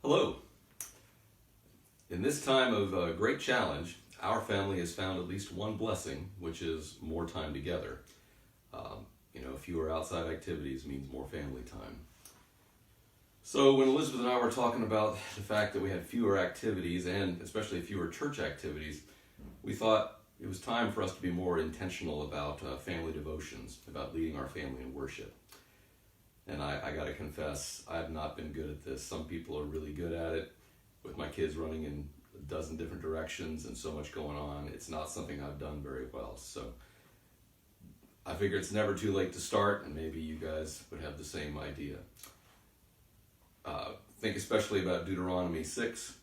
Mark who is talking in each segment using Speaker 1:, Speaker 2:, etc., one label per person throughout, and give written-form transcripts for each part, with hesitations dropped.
Speaker 1: Hello. In this time of great challenge, our family has found at least one blessing, which is more time together. Fewer outside activities means more family time. So when Elizabeth and I were talking about the fact that we had fewer activities and especially fewer church activities, we thought it was time for us to be more intentional about family devotions, about leading our family in worship. And I got to confess, I have not been good at this. Some people are really good at it, with my kids running in a dozen different directions and so much going on. It's not something I've done very well. So I figure it's never too late to start, and maybe you guys would have the same idea. Think especially about Deuteronomy 6.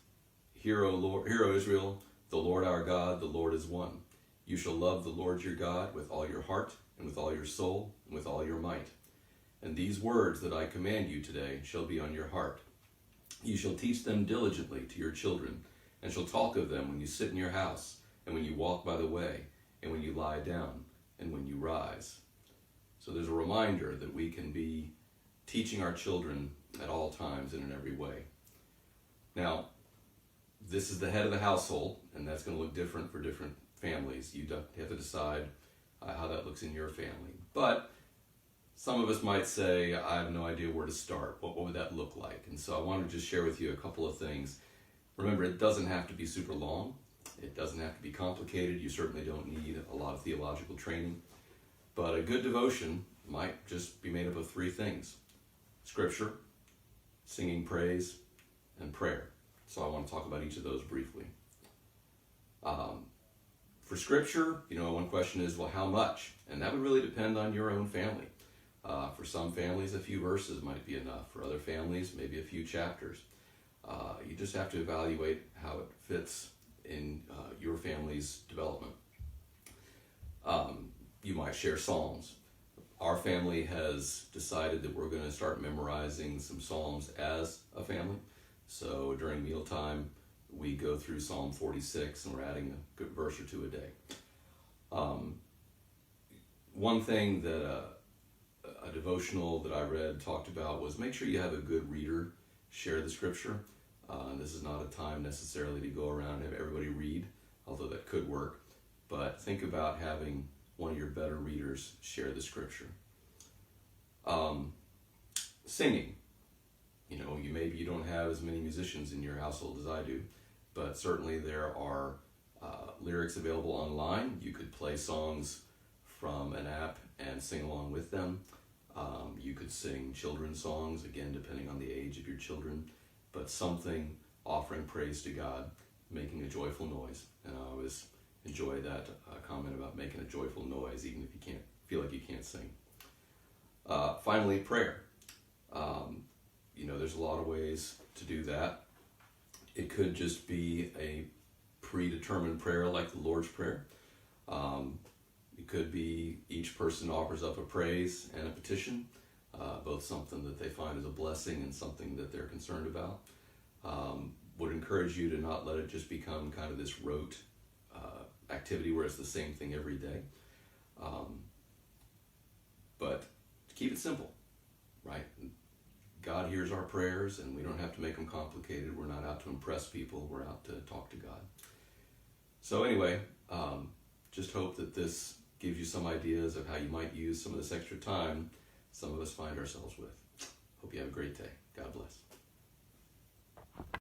Speaker 1: Hear, O Israel, the Lord our God, the Lord is one. You shall love the Lord your God with all your heart, and with all your soul, and with all your might. And these words that I command you today shall be on your heart. You shall teach them diligently to your children, and shall talk of them when you sit in your house, and when you walk by the way, and when you lie down, and when you rise. So there's a reminder that we can be teaching our children at all times and in every way. Now, this is the head of the household, and that's going to look different for different families. You have to decide how that looks in your family. But some of us might say, I have no idea where to start. What would that look like? And so I wanted to just share with you a couple of things. Remember, it doesn't have to be super long. It doesn't have to be complicated. You certainly don't need a lot of theological training. But a good devotion might just be made up of three things: Scripture, singing praise, and prayer. So I want to talk about each of those briefly. For Scripture, one question is, well, how much? And that would really depend on your own family. For some families, a few verses might be enough. For other families, maybe a few chapters. You just have to evaluate how it fits in your family's development. You might share Psalms. Our family has decided that we're going to start memorizing some Psalms as a family. So during mealtime, we go through Psalm 46, and we're adding a good verse or two a day. One thing that a devotional that I read talked about was make sure you have a good reader share the Scripture. This is not a time necessarily to go around and have everybody read, although that could work. But think about having one of your better readers share the Scripture. Singing. Maybe you don't have as many musicians in your household as I do, but certainly there are lyrics available online. You could play songs from an app and sing along with them. You could sing children's songs, again, depending on the age of your children, but something offering praise to God, making a joyful noise. And I always enjoy that comment about making a joyful noise, even if you can't feel like you can't sing. Finally, prayer. There's a lot of ways to do that. It could just be a predetermined prayer like the Lord's Prayer. It could be each person offers up a praise and a petition, both something that they find as a blessing and something that they're concerned about. Would encourage you to not let it just become kind of this rote activity where it's the same thing every day. But keep it simple, right? God hears our prayers, and we don't have to make them complicated. We're not out to impress people. We're out to talk to God. So anyway, just hope that this gives you some ideas of how you might use some of this extra time some of us find ourselves with. Hope you have a great day. God bless.